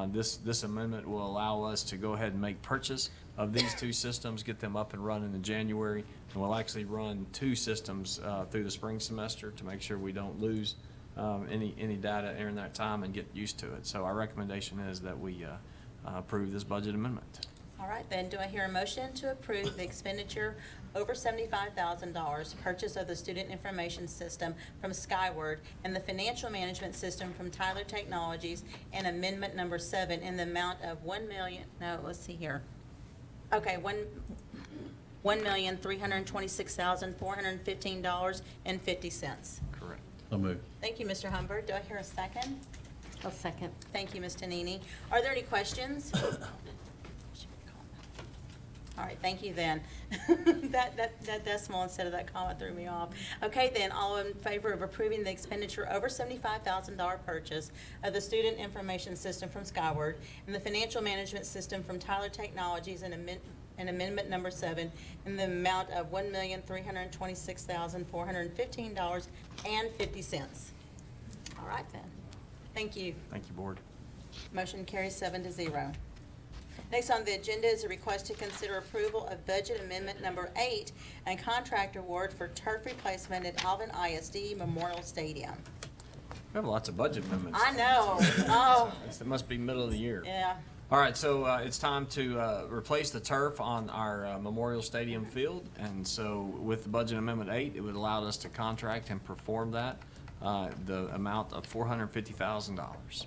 this amendment will allow us to go ahead and make purchase of these 2 systems, get them up and running in January. And we'll actually run 2 systems through the spring semester to make sure we don't lose any data during that time and get used to it. So our recommendation is that we approve this budget amendment. All right, then, do I hear a motion to approve the expenditure over $75,000, purchase of the student information system from Skyward and the financial management system from Tyler Technologies, and amendment number 7 in the amount of $1,326,415.50. Correct. So moved. Thank you, Mr. Humbert. Do I hear a second? I'll second. Thank you, Ms. Tanini. Are there any questions? All right, thank you then. That decimal instead of that comma threw me off. Okay, then, all in favor of approving the expenditure over $75,000 purchase of the student information system from Skyward and the financial management system from Tyler Technologies and amendment number 7 in the amount of $1,326,415.50. All right, then. Thank you. Thank you, Board. Motion carries 7-0. Next on the agenda is a request to consider approval of budget amendment number 8 and contract award for turf replacement at Alvin ISD Memorial Stadium. We have lots of budget amendments. I know. Oh, It must be middle of the year. yeah. All right, so it's time to replace the turf on our Memorial Stadium field. And so with the budget amendment 8, it would allow us to contract and perform that, the amount of $450,000.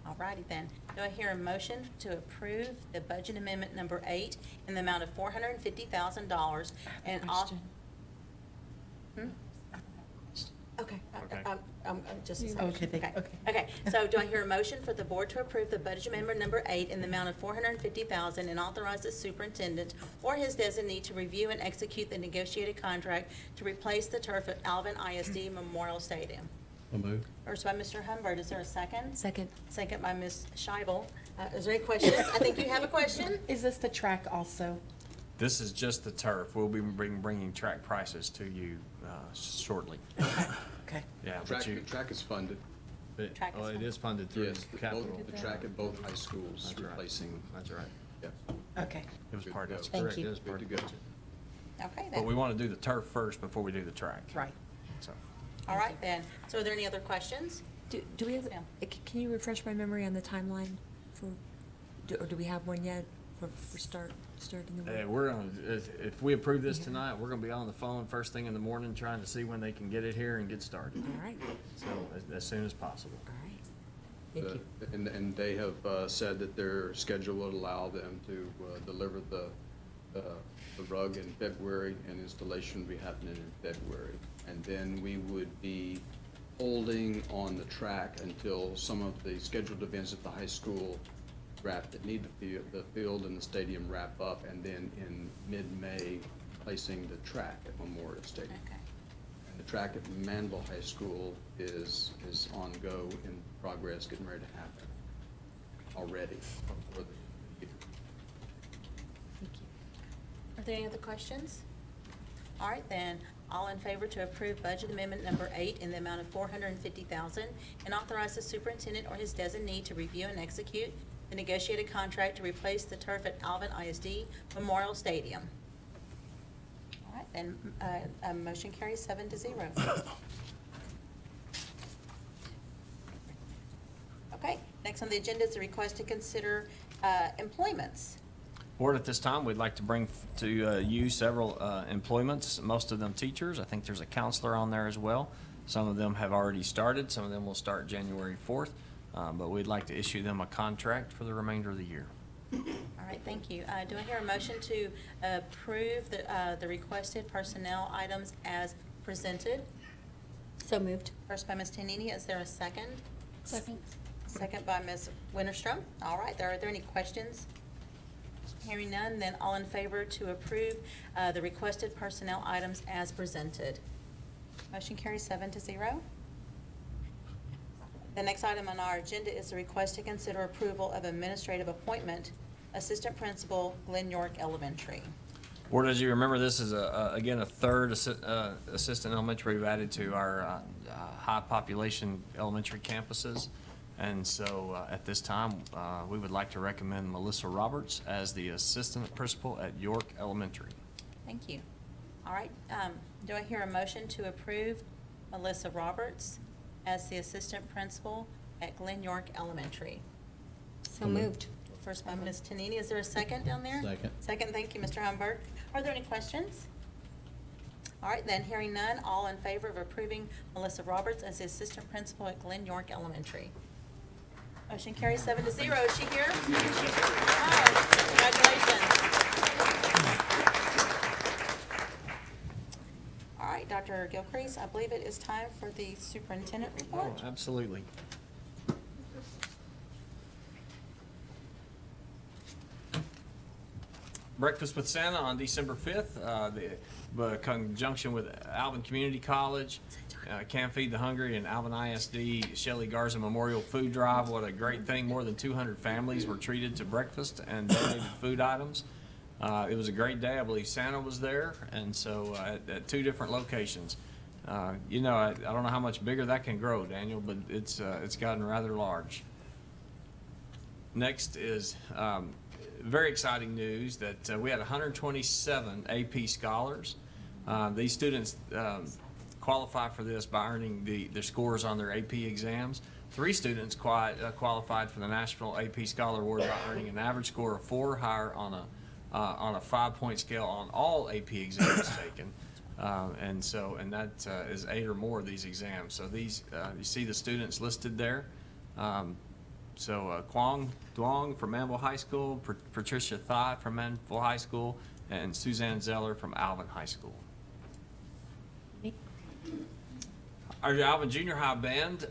All righty then. Do I hear a motion to approve the budget amendment number 8 in the amount of $450,000 and all? Okay. Okay. Just a second. Okay, Okay. Okay, so do I hear a motion for the board to approve the budget amendment number 8 in the amount of $450,000 and authorize the superintendent or his designee to review and execute the negotiated contract to replace the turf at Alvin ISD Memorial Stadium? So moved. First by Mr. Humbert, is there a second? Second. Second by Ms. Scheibel. Is there any questions? I think you have a question? Is this the track also? This is just the turf. We'll be bringing track prices to you shortly. Okay. Yeah, but Track, you, the track is funded. Track is it is funded through Yes, capital. the track at both high schools That's right. replacing, That's right. yeah. Okay. It was Good part, to that's go. correct. you. It is part Good of to the go. budget. Okay But we then. want to do the turf first before we do the track. Right. So, All right then. So are there any other questions? Do we have, Yes, ma'am. can you refresh my memory on the timeline for, or do we have one yet for starting the work? we're gonna, if we approve this tonight, we're gonna be on the phone first thing in the morning trying to see when they can get it here and get started. All right, So as soon as possible. all right. Thank you. And they have said that their schedule would allow them to deliver the rug in February, and installation will be happening in February. And then we would be holding on the track until some of the scheduled events at the high school that need the field and the stadium wrap up, and then in mid-May, placing the track at Memorial Stadium. Okay. And the track at Manville High School is on go, in progress, getting ready to happen already. For the year. Thank you. Are there any other questions? All right then. All in favor to approve budget amendment number 8 in the amount of $450,000 and authorize the superintendent or his designee to review and execute the negotiated contract to replace the turf at Alvin ISD Memorial Stadium. All right then. Motion carries 7-0. Okay. Next on the agenda is a request to consider employments. Board, at this time, we'd like to bring to you several employments, most of them teachers. I think there's a counselor on there as well. Some of them have already started. Some of them will start January 4th. But we'd like to issue them a contract for the remainder of the year. All right, thank you. Do I hear a motion to approve the requested personnel items as presented? So moved. First by Ms. Tanini, is there a second? Second. Second by Ms. Winterstrom. All right, are there any questions? Hearing none, then all in favor to approve the requested personnel items as presented. Motion carries 7-0. The next item on our agenda is a request to consider approval of administrative appointment, Assistant Principal, Glen York Elementary. Board, as you remember, this is again a third assistant elementary we've added to our high population elementary campuses. And so at this time, we would like to recommend Melissa Roberts as the assistant principal at York Elementary. Thank you. All right, do I hear a motion to approve Melissa Roberts as the assistant principal at Glen York Elementary. So moved. First by Ms. Tanini. Is there a second down there? Second. Second, thank you, Mr. Humberg. Are there any questions? All right, then, hearing none, all in favor of approving Melissa Roberts as the assistant principal at Glen York Elementary. Motion carries 7-0. Is she here? Oh, congratulations. All right, Dr. Gilcrease, I believe it is time for the superintendent report. Oh, absolutely. Breakfast with Santa on December 5th, conjunction with Alvin Community College, Can't Feed the Hungry, and Alvin ISD Shelley Garza Memorial Food Drive. What a great thing. More than 200 families were treated to breakfast and donated food items. It was a great day. I believe Santa was there, and so at 2 different locations. You know, I don't know how much bigger that can grow, Daniel, but it's gotten rather large. Next is very exciting news that we had 127 AP scholars. These students qualify for this by earning their scores on their AP exams. 3 students qualified for the National AP Scholar Award by earning an average score of 4 or higher on a 5-point scale on all AP exams taken. And that is 8 or more of these exams. So these, you see the students listed there. Quang Duong from Manville High School, Patricia Thai from Manville High School, and Suzanne Zeller from Alvin High School. Our Alvin Junior High Band,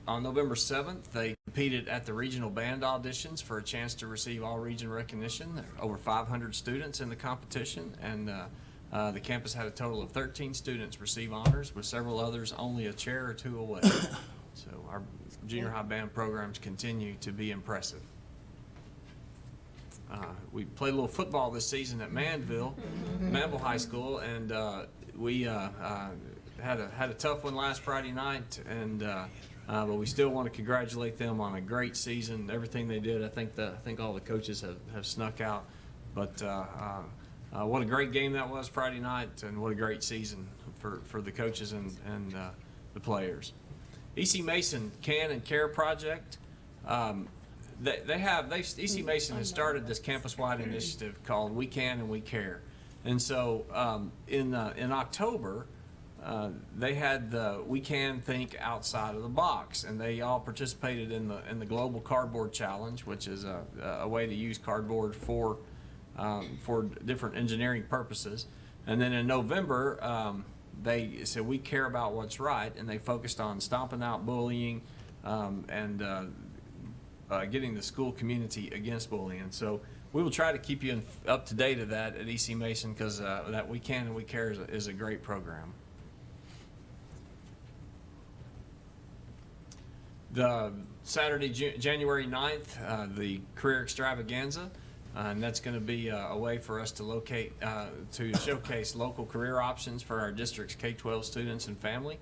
on November 7th, they competed at the regional band auditions for a chance to receive all-region recognition. There were over 500 students in the competition, and the campus had a total of 13 students receive honors, with several others only a chair or 2 away. So our junior high band programs continue to be impressive. We played a little football this season at Manville High School, and we had a tough one last Friday night, and but we still want to congratulate them on a great season. Everything they did, I think all the coaches have snuck out. But what a great game that was Friday night, and what a great season for the coaches and the players. EC Mason Can and Care Project. EC Mason has started this campus-wide initiative called We Can and We Care, and so in October they had the We Can Think Outside of the Box, and they all participated in the Global Cardboard Challenge, which is a way to use cardboard for different engineering purposes. And then in November, they said we care about what's right, and they focused on stomping out bullying and getting the school community against bullying. So we will try to keep you up to date of that at EC Mason, because that We Can and We Care is a great program. The Saturday, January 9th, the Career Extravaganza. And that's going to be a way for us to showcase local career options for our district's K-12 students and family.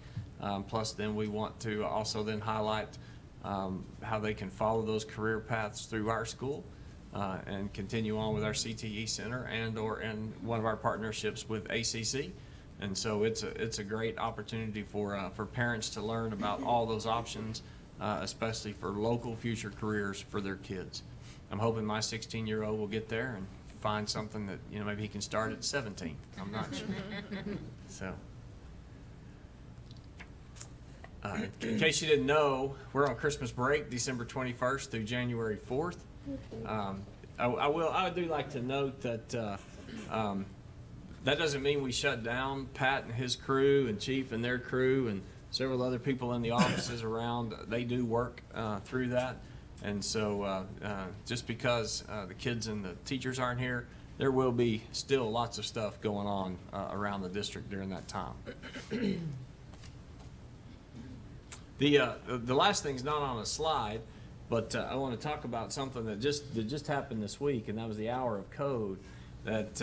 Plus, then we want to also then highlight how they can follow those career paths through our school and continue on with our CTE Center and one of our partnerships with ACC. And so it's a great opportunity for parents to learn about all those options, especially for local future careers for their kids. I'm hoping my 16-year-old will get there and find something that, maybe he can start at 17. I'm not sure. So, in case you didn't know, we're on Christmas break, December 21st through January 4th. I do like to note that that doesn't mean we shut down. Pat and his crew and Chief and their crew and several other people in the offices around, they do work through that. And so just because the kids and the teachers aren't here, there will be still lots of stuff going on around the district during that time. The last thing's not on a slide, but I want to talk about something that just happened this week, and that was the Hour of Code that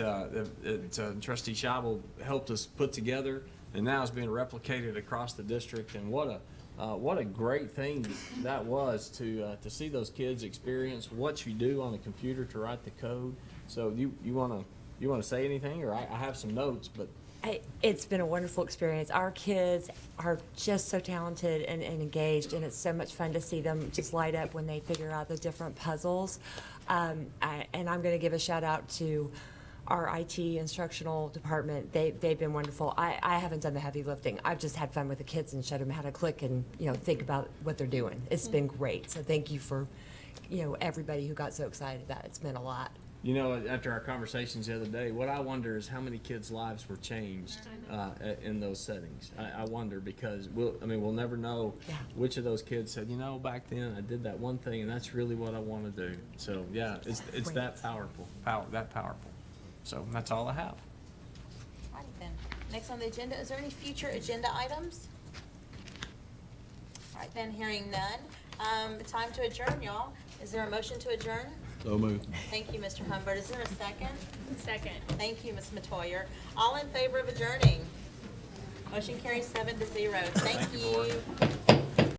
Trustee Scheibel helped us put together, and now is being replicated across the district. And what a great thing that was to see those kids experience what you do on a computer to write the code. So you want to say anything, or I have some notes, but It's been a wonderful experience. Our kids are just so talented and engaged, and it's so much fun to see them just light up when they figure out the different puzzles. And I'm going to give a shout out to our IT instructional department. They've been wonderful. I haven't done the heavy lifting. I've just had fun with the kids and showed them how to click and, think about what they're doing. It's been great. So thank you for, everybody who got so excited about it. It's meant a lot. After our conversations the other day, what I wonder is how many kids' lives were changed in those settings. I wonder because we'll never know which of those kids said, back then I did that one thing and that's really what I want to do. So yeah, it's that powerful. So that's all I have. All right, then. Next on the agenda, is there any future agenda items? All right, then, hearing none. Time to adjourn, y'all. Is there a motion to adjourn? So moved. Thank you, Mr. Humbert. Is there a second? Second. Thank you, Ms. Metoyer. All in favor of adjourning? Motion carries 7-0. Thank Thank you, Board. you.